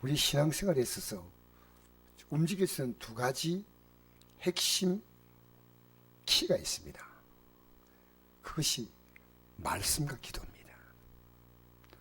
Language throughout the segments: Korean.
우리 신앙생활에 있어서 움직일 수 있는 두 가지 핵심 키가 있습니다. 그것이 말씀과 기도입니다.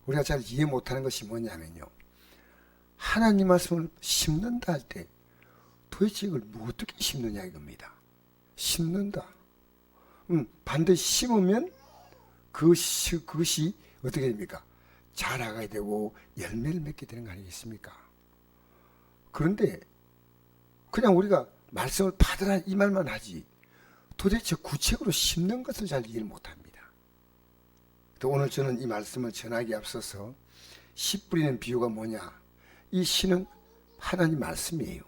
우리가 잘 이해 못하는 것이 뭐냐면요, 하나님 말씀을 심는다 할 때 도대체 이걸 어떻게 심느냐 이겁니다. 심는다. 반드시 심으면 그것이 어떻게 됩니까? 자라가야 되고 열매를 맺게 되는 거 아니겠습니까? 그런데 그냥 우리가 말씀을 받으라 이 말만 하지 도대체 구체적으로 심는 것을 잘 이해를 못합니다. 또 오늘 저는 이 말씀을 전하기에 앞서서 씨 뿌리는 비유가 뭐냐? 이 씨는 하나님 말씀이에요.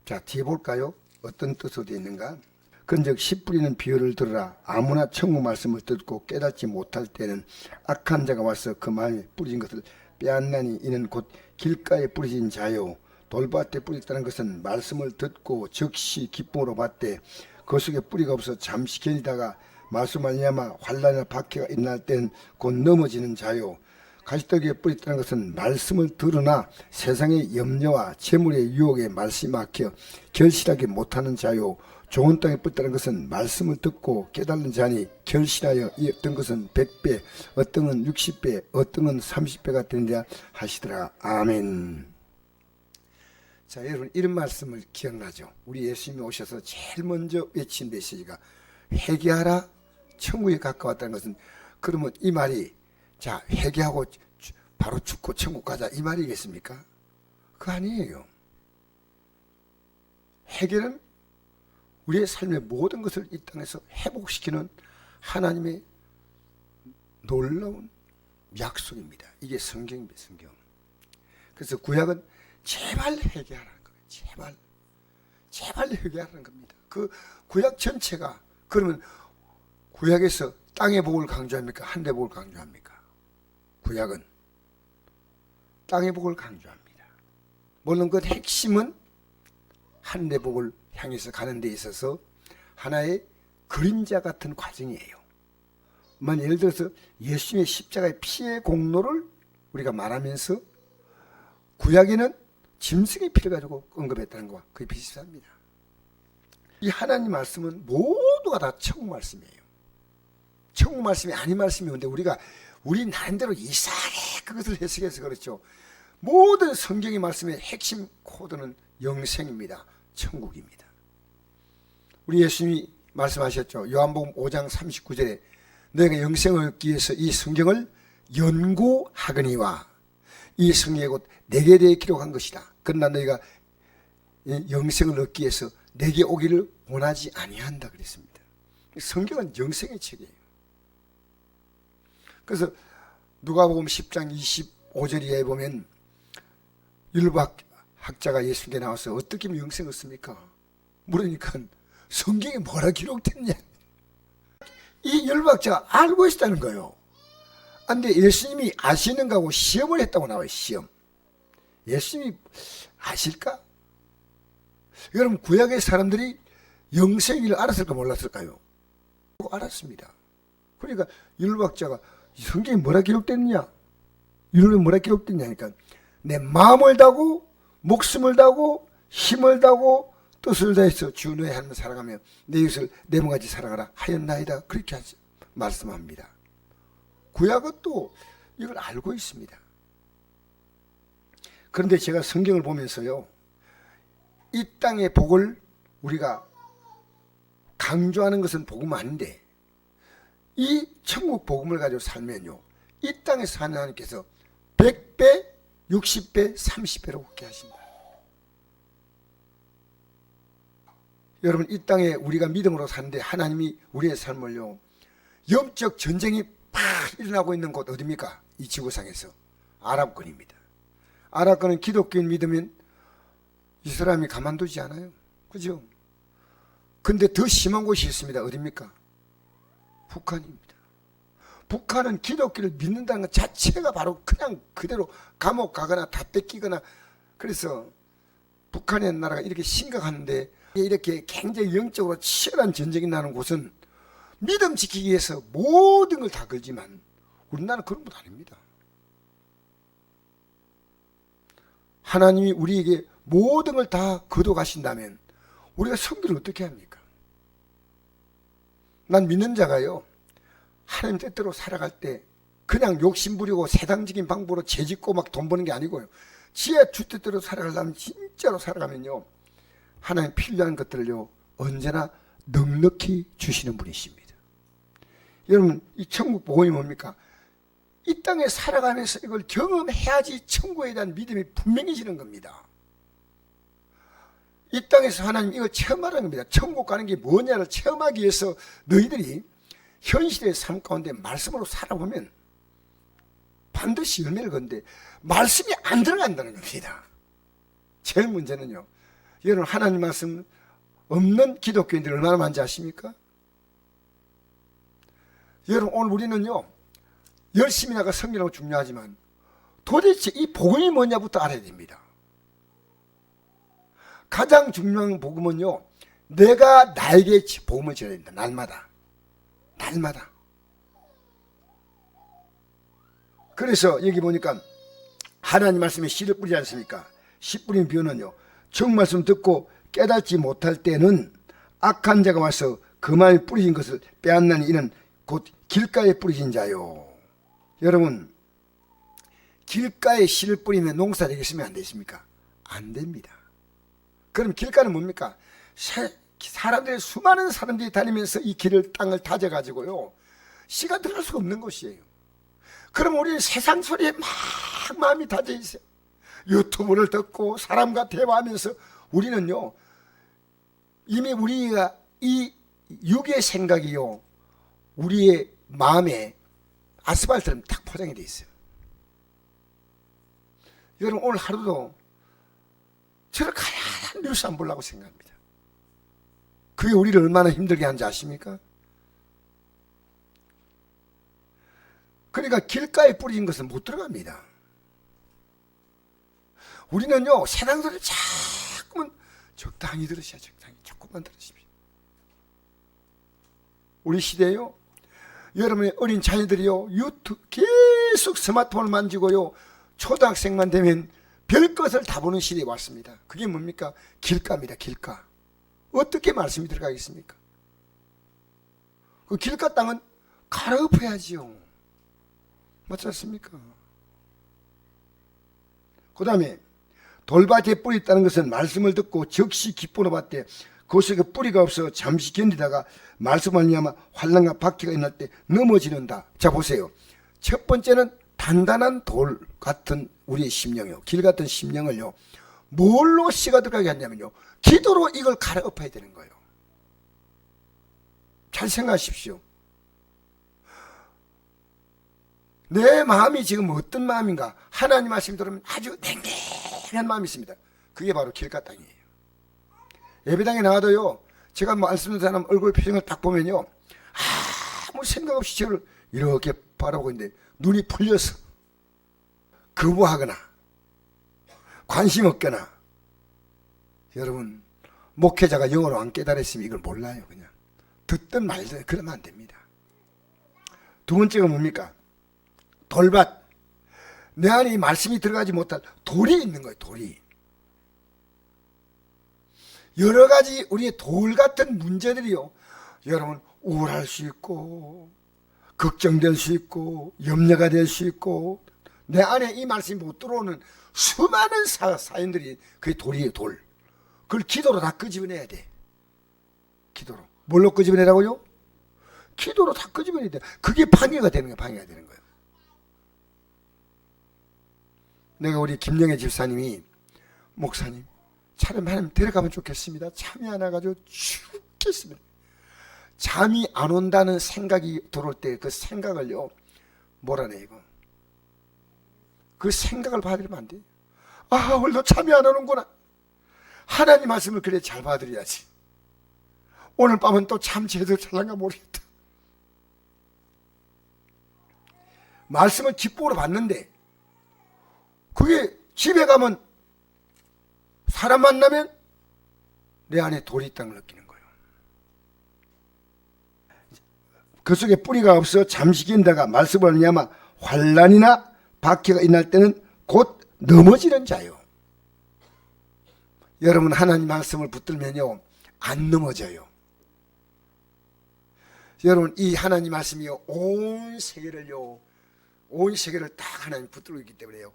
자, 뒤에 볼까요? 어떤 뜻으로 되어 있는가? 그런즉 씨 뿌리는 비유를 들으라. 아무나 천국 말씀을 듣고 깨닫지 못할 때는 악한 자가 와서 그 마음에 뿌린 것을 빼앗나니 이는 곧 길가에 뿌려진 자요 돌밭에 뿌렸다는 것은 말씀을 듣고 즉시 기쁨으로 받되 그 속에 뿌리가 없어 잠시 견디다가 말씀 말미암아 환난이나 박해가 일어날 때는 곧 넘어지는 자요 가시떨기에 뿌렸다는 것은 말씀을 들으나 세상의 염려와 재물의 유혹에 말씀이 막혀 결실하지 못하는 자요 좋은 땅에 뿌렸다는 것은 말씀을 듣고 깨달은 자니 결실하여 이 어떤 것은 100배, 어떤 건 60배, 어떤 건 30배가 되느냐 하시더라. 아멘. 자, 여러분 이런 말씀을 기억나죠? 우리 예수님이 오셔서 제일 먼저 외친 메시지가 회개하라 천국에 가까웠다는 것은, 그러면 이 말이 자 회개하고 바로 죽고 천국 가자 이 말이겠습니까? 그거 아니에요. 회개는 우리의 삶의 모든 것을 이 땅에서 회복시키는 하나님의 놀라운 약속입니다. 이게 성경입니다. 성경. 그래서 구약은 제발 회개하라는 거예요. 제발 회개하라는 겁니다. 그 구약 전체가, 그러면 구약에서 땅의 복을 강조합니까? 하늘의 복을 강조합니까? 구약은 땅의 복을 강조합니다. 물론 그 핵심은 하늘의 복을 향해서 가는 데 있어서 하나의 그림자 같은 과정이에요. 예를 들어서 예수님의 십자가의 피의 공로를 우리가 말하면서 구약에는 짐승의 피를 가지고 언급했다는 것과 거의 비슷합니다. 이 하나님 말씀은 모두가 다 천국 말씀이에요. 천국 말씀이 아닌 말씀이 있는데 우리 나름대로 이상하게 그것을 해석해서 그렇죠. 모든 성경의 말씀의 핵심 코드는 영생입니다. 천국입니다. 우리 예수님이 말씀하셨죠. 요한복음 5장 39절에 너희가 영생을 얻기 위해서 이 성경을 연구하거니와 이 성경이 곧 내게 대해 기록한 것이다. 그러나 너희가 영생을 얻기 위해서 내게 오기를 원하지 아니한다 그랬습니다. 성경은 영생의 책이에요. 그래서 누가복음 10장 25절에 보면 율법학자가 예수님께 나와서 어떻게 영생을 얻습니까? 물으니까 성경에 뭐라 기록됐냐? 이 율법학자가 알고 있다는 거예요. 근데 예수님이 아시는 거하고 시험을 했다고 나와요. 시험. 예수님이 아실까? 여러분 구약의 사람들이 영생을 알았을까 몰랐을까요? 알았습니다. 그러니까 율법학자가 성경에 뭐라 기록됐냐? 율법에 뭐라 기록됐냐니까 내 마음을 다하고 목숨을 다하고 힘을 다하고 뜻을 다해서 주 너의 하나님을 살아가며 내 이웃을 내 몸같이 살아가라 하였나이다. 그렇게 말씀합니다. 구약은 또 이걸 알고 있습니다. 그런데 제가 성경을 보면서요, 이 땅의 복을 우리가 강조하는 것은 복음 아닌데 이 천국 복음을 가지고 살면요, 이 땅에 사는 하나님께서 100배, 60배, 30배로 얻게 하신다. 여러분 이 땅에 우리가 믿음으로 사는데 하나님이 우리의 삶을요, 영적 전쟁이 팍 일어나고 있는 곳 어디입니까? 이 지구상에서 아랍권입니다. 아랍권은 기독교인 믿으면 이 사람이 가만두지 않아요. 그죠? 근데 더 심한 곳이 있습니다. 어디입니까? 북한입니다. 북한은 기독교를 믿는다는 것 자체가 바로 그냥 그대로 감옥 가거나 다 뺏기거나, 그래서 북한의 나라가 이렇게 심각한데 이렇게 굉장히 영적으로 치열한 전쟁이 나는 곳은 믿음 지키기 위해서 모든 걸 다 걸지만 우리나라는 그런 것 아닙니다. 하나님이 우리에게 모든 걸 다 거둬가신다면 우리가 성기를 어떻게 합니까? 난 믿는 자가요, 하나님 뜻대로 살아갈 때 그냥 욕심부리고 세상적인 방법으로 죄짓고 막 돈 버는 게 아니고요, 지혜 주 뜻대로 살아가려면 진짜로 살아가면요, 하나님 필요한 것들을요 언제나 넉넉히 주시는 분이십니다. 여러분, 이 천국 복음이 뭡니까? 이 땅에 살아가면서 이걸 경험해야지 천국에 대한 믿음이 분명해지는 겁니다. 이 땅에서 하나님 이걸 체험하는 겁니다. 천국 가는 게 뭐냐를 체험하기 위해서 너희들이 현실의 삶 가운데 말씀으로 살아보면 반드시 열매를 건데 말씀이 안 들어간다는 겁니다. 제일 문제는요, 여러분, 하나님 말씀 없는 기독교인들 얼마나 많은지 아십니까? 여러분, 오늘 우리는요 열심히 나가 성경하고 중요하지만 도대체 이 복음이 뭐냐부터 알아야 됩니다. 가장 중요한 복음은요, 내가 나에게 복음을 전해야 된다. 날마다. 그래서 여기 보니까 하나님 말씀에 씨를 뿌리지 않습니까? 씨 뿌린 비유는요, 정말씀 듣고 깨닫지 못할 때는 악한 자가 와서 그 마음에 뿌리진 것을 빼앗나니 이는 곧 길가에 뿌리진 자요. 여러분, 길가에 씨를 뿌리면 농사 되겠으면 안 되십니까? 안 됩니다. 그럼 길가는 뭡니까? 사람들이, 수많은 사람들이 다니면서 이 길을, 땅을 다져가지고요 씨가 들어갈 수가 없는 곳이에요. 그럼 우리는 세상 소리에 막 마음이 다져 있어요. 유튜브를 듣고 사람과 대화하면서 우리는요 이미 우리가 이 육의 생각이요 우리의 마음에 아스팔트처럼 딱 포장이 돼 있어요. 여러분, 오늘 하루도 저렇게 하얀 뉴스 안 보려고 생각합니다. 그게 우리를 얼마나 힘들게 하는지 아십니까? 그러니까 길가에 뿌린 것은 못 들어갑니다. 우리는요 세상 소리를 자꾸만 적당히 들으셔야, 적당히 조금만 들으십시오. 우리 시대에요, 여러분의 어린 자녀들이요 유튜브 계속 스마트폰을 만지고요 초등학생만 되면 별것을 다 보는 시대에 왔습니다. 그게 뭡니까? 길가입니다. 길가. 어떻게 말씀이 들어가겠습니까? 그 길가 땅은 갈아엎어야지요. 맞지 않습니까? 그 다음에 돌밭에 뿌리 있다는 것은 말씀을 듣고 즉시 기쁨으로 받되 그것에 그 뿌리가 없어 잠시 견디다가 말씀을 말미암아 환난과 박해가 일어날 때 넘어지는다. 자, 보세요. 첫 번째는 단단한 돌 같은 우리의 심령이요, 길 같은 심령을요 뭘로 씨가 들어가게 하냐면요 기도로 이걸 갈아엎어야 되는 거예요. 잘 생각하십시오. 내 마음이 지금 어떤 마음인가? 하나님 말씀 들으면 아주 냉랭한 마음이 있습니다. 그게 바로 길가 땅이에요. 예배당에 나와도요 제가 말씀 듣는 사람 얼굴 표정을 딱 보면요 아무 생각 없이 저를 이렇게 바라보고 있는데 눈이 풀려서 거부하거나 관심 없거나, 여러분, 목회자가 영어로 안 깨달았으면 이걸 몰라요. 그냥 듣든 말든 그러면 안 됩니다. 두 번째가 뭡니까? 돌밭. 내 안에 이 말씀이 들어가지 못할 돌이 있는 거예요. 돌이. 여러 가지 우리의 돌 같은 문제들이요 여러분 우울할 수 있고 걱정될 수 있고 염려가 될 수 있고 내 안에 이 말씀이 못 들어오는 수많은 사연들이 그게 돌이에요. 돌. 그걸 기도로 다 끄집어내야 돼. 기도로. 뭘로 끄집어내라고요? 기도로 다 끄집어내야 돼. 그게 방해가 되는 거예요. 방해가 되는 거예요. 내가 우리 김영애 집사님이 목사님 차라리 하나님 데려가면 좋겠습니다. 잠이 안 와가지고 죽겠습니다. 잠이 안 온다는 생각이 들어올 때 그 생각을요 뭐라네 이거. 그 생각을 받으면 안 돼요. 아 오늘도 잠이 안 오는구나. 하나님 말씀을 그래 잘 받으려야지. 오늘 밤은 또 잠 제대로 잘란가 모르겠다. 말씀을 기쁨으로 받는데 그게 집에 가면 사람 만나면 내 안에 돌이 있다는 걸 느끼는 거예요. 그 속에 뿌리가 없어 잠시 견다가 말씀을 말미암아 환난이나 박해가 일어날 때는 곧 넘어지는 자요. 여러분 하나님 말씀을 붙들면요 안 넘어져요. 여러분 이 하나님 말씀이요 온 세계를 다 하나님 붙들고 있기 때문에요.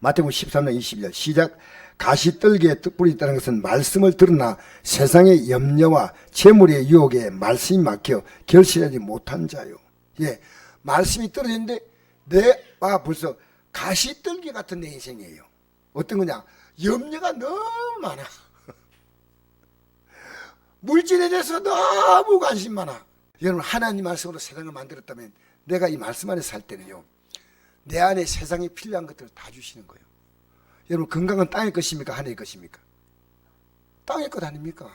마태복음 13장 22절 시작. 가시떨기에 뿌리 있다는 것은 말씀을 들으나 세상의 염려와 재물의 유혹에 말씀이 막혀 결실하지 못한 자요. 예, 말씀이 떨어지는데 내가 벌써 가시떨기 같은 내 인생이에요. 어떤 거냐? 염려가 너무 많아. 물질에 대해서 너무 관심 많아. 여러분 하나님 말씀으로 세상을 만들었다면 내가 이 말씀 안에 살 때는요 내 안에 세상에 필요한 것들을 다 주시는 거예요. 여러분 건강은 땅의 것입니까? 하늘의 것입니까? 땅의 것 아닙니까?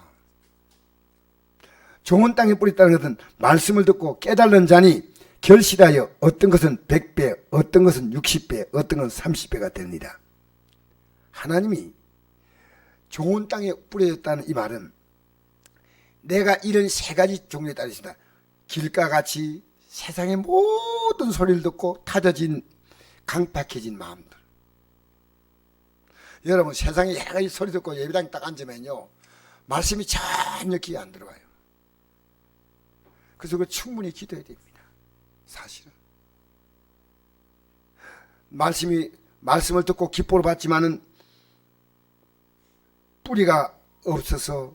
좋은 땅에 뿌리 있다는 것은 말씀을 듣고 깨달은 자니 결실하여 어떤 것은 100배, 어떤 것은 60배, 어떤 것은 30배가 됩니다. 하나님이 좋은 땅에 뿌려졌다는 이 말은 내가 이런 세 가지 종류에 따라 있습니다. 길가같이 세상의 모든 소리를 듣고 타져진 강팍해진 마음들. 여러분 세상에 여러 가지 소리 듣고 예배당에 딱 앉으면요 말씀이 전혀 귀에 안 들어와요. 그래서 그걸 충분히 기도해야 됩니다. 사실은 말씀을 듣고 기뻐를 받지만은 뿌리가 없어서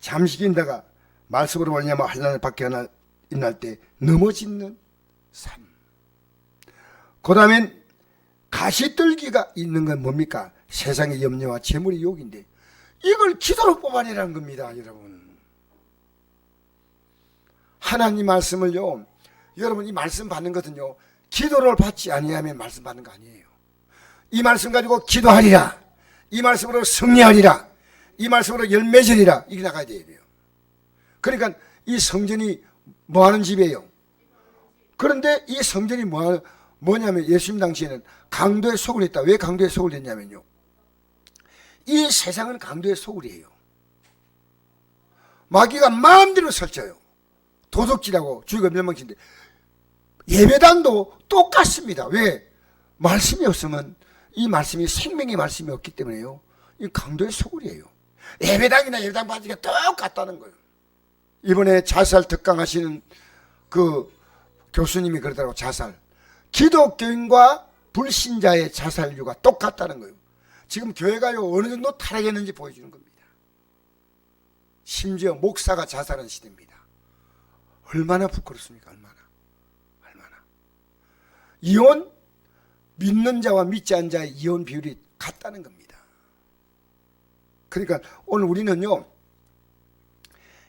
잠시 긴다가 말씀으로 뭐냐면 환난을 받게 하나 일어날 때 넘어지는 삶. 그 다음엔 가시떨기가 있는 건 뭡니까? 세상의 염려와 재물의 욕인데 이걸 기도로 뽑아내라는 겁니다. 여러분 하나님 말씀을요 여러분 이 말씀 받는 것은요 기도를 받지 아니하면 말씀 받는 거 아니에요. 이 말씀 가지고 기도하리라, 이 말씀으로 승리하리라, 이 말씀으로 열매 지리라, 이게 나가야 돼요. 그러니까 이 성전이 뭐하는 집이에요? 그런데 이 성전이 뭐냐면 예수님 당시에는 강도의 소굴이 있다. 왜 강도의 소굴이 됐냐면요 이 세상은 강도의 소굴이에요. 마귀가 마음대로 설쳐요. 도둑질하고 주의가 멸망치는데 예배당도 똑같습니다. 왜? 말씀이 없으면 이 말씀이 생명의 말씀이 없기 때문에요 이 강도의 소굴이에요. 예배당이나 예배당 받기가 똑같다는 거예요. 이번에 자살 특강하시는 그 교수님이 그러더라고. 자살 기독교인과 불신자의 자살률가 똑같다는 거예요. 지금 교회가요 어느 정도 타락했는지 보여주는 겁니다. 심지어 목사가 자살한 시대입니다. 얼마나 부끄럽습니까? 얼마나 이혼 믿는 자와 믿지 않는 자의 이혼 비율이 같다는 겁니다. 그러니까 오늘 우리는요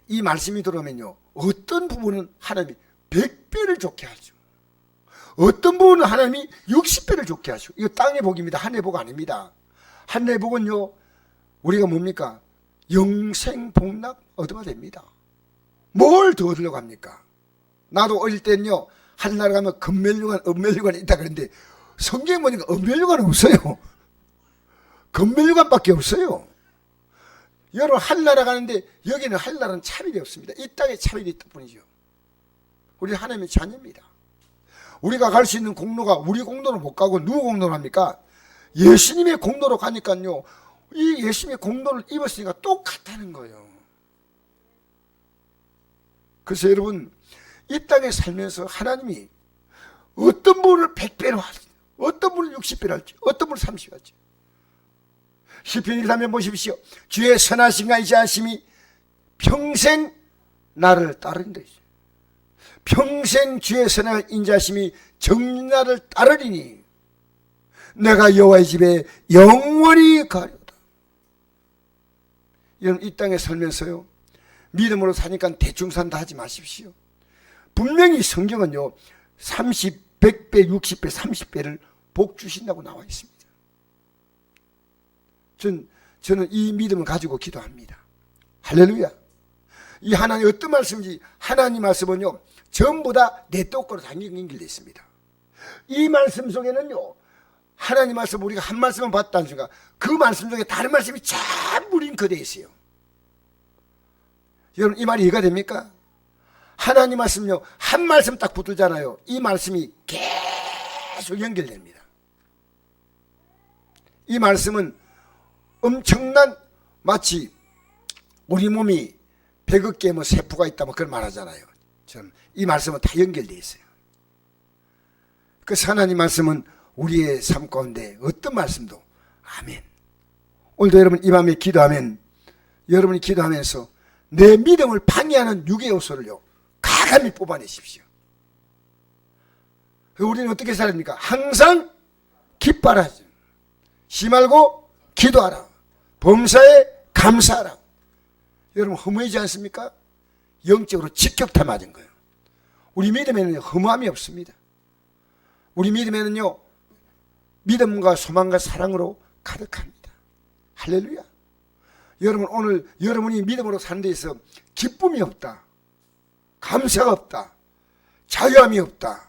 이 말씀이 들어오면요 어떤 부분은 하나님이 100배를 좋게 하죠. 어떤 부분은 하나님이 60배를 좋게 하죠. 이거 땅의 복입니다. 하늘의 복 아닙니다. 하늘의 복은요 우리가 뭡니까? 영생 복락 얻어야 됩니다. 뭘 더 얻으려고 합니까? 나도 어릴 때는요 하늘나라 가면 금멸류관 은멸류관이 있다 그랬는데 성경에 보니까 은멸류관은 없어요. 금멸류관밖에 없어요. 여러분 하늘나라 가는데 여기는 하늘나라는 차별이 없습니다. 이 땅에 차별이 있다 뿐이죠. 우리 하나님의 자녀입니다. 우리가 갈 수 있는 공로가 우리 공로로 못 가고 누구 공로로 합니까? 예수님의 공로로 가니까요 이 예수님의 공로를 입었으니까 똑같다는 거예요. 그래서 여러분 이 땅에 살면서 하나님이 어떤 분을 100배로 할지, 어떤 분을 60배로 할지, 어떤 분을 30배로 할지. 시편 1:3 보십시오. 주의 선하심과 인자하심이 평생 나를 따른다. 평생 주의 선한 인자하심이 정나를 따르리니 내가 여호와의 집에 영원히 가려다. 여러분 이 땅에 살면서요 믿음으로 사니까 대충 산다 하지 마십시오. 분명히 성경은요 30, 100배, 60배, 30배를 복 주신다고 나와 있습니다. 저는 이 믿음을 가지고 기도합니다. 할렐루야. 이 하나님 어떤 말씀인지 하나님 말씀은요 전부 다 내 똑바로 연결되어 있습니다. 이 말씀 속에는요 하나님 말씀 우리가 한 말씀만 봤다는 순간 그 말씀 중에 다른 말씀이 전부 링크되어 있어요. 여러분 이 말이 이해가 됩니까? 하나님 말씀요 한 말씀 딱 붙들잖아요. 이 말씀이 계속 연결됩니다. 이 말씀은 엄청난, 마치 우리 몸이 100억 개의 뭐 세포가 있다면 그걸 말하잖아요. 참, 이 말씀은 다 연결되어 있어요. 그래서 하나님 말씀은 우리의 삶 가운데 어떤 말씀도, 아멘. 오늘도 여러분 이 밤에 기도하면, 여러분이 기도하면서 내 믿음을 방해하는 육의 요소를요 가감히 뽑아내십시오. 우리는 어떻게 살합니까? 항상 기뻐하라, 쉬 말고 기도하라, 범사에 감사하라. 여러분 허무하지 않습니까? 영적으로 직격타 맞은 거예요. 우리 믿음에는 허무함이 없습니다. 우리 믿음에는요 믿음과 소망과 사랑으로 가득합니다. 할렐루야. 여러분 오늘 여러분이 믿음으로 사는 데 있어 기쁨이 없다, 감사가 없다, 자유함이 없다,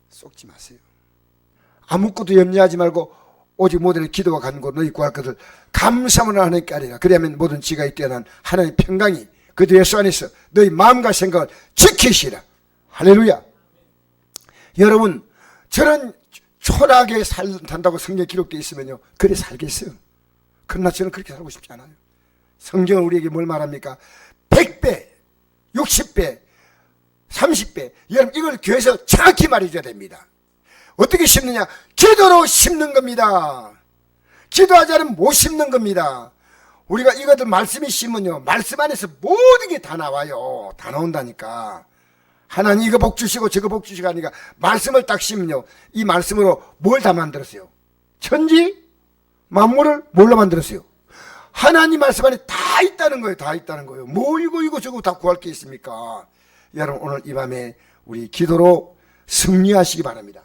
속지 마세요. 아무것도 염려하지 말고 오직 모든 기도와 간구 너희 구할 것을 감사함으로 하나님께 아뢰라. 그러면 모든 지각이 뛰어난 하나님의 평강이 그리스도 예수 안에서 너희 마음과 생각을 지키시라. 할렐루야. 여러분 저런 초라하게 산다고 성경에 기록되어 있으면요 그래 살겠어요. 그러나 저는 그렇게 살고 싶지 않아요. 성경은 우리에게 뭘 말합니까? 100배, 60배, 30배. 여러분 이걸 교회에서 정확히 말해줘야 됩니다. 어떻게 심느냐? 기도로 심는 겁니다. 기도하지 않으면 못 심는 겁니다. 우리가 이것들 말씀이 심으면요 말씀 안에서 모든 게 다 나와요. 다 나온다니까. 하나님 이거 복 주시고 저거 복 주시고 하니까 말씀을 딱 심으면요 이 말씀으로 뭘 다 만들었어요? 천지 만물을 뭘로 만들었어요? 하나님 말씀 안에 다 있다는 거예요. 다 있다는 거예요. 뭐 이거 저거 다 구할 게 있습니까? 여러분 오늘 이 밤에 우리 기도로 승리하시기 바랍니다.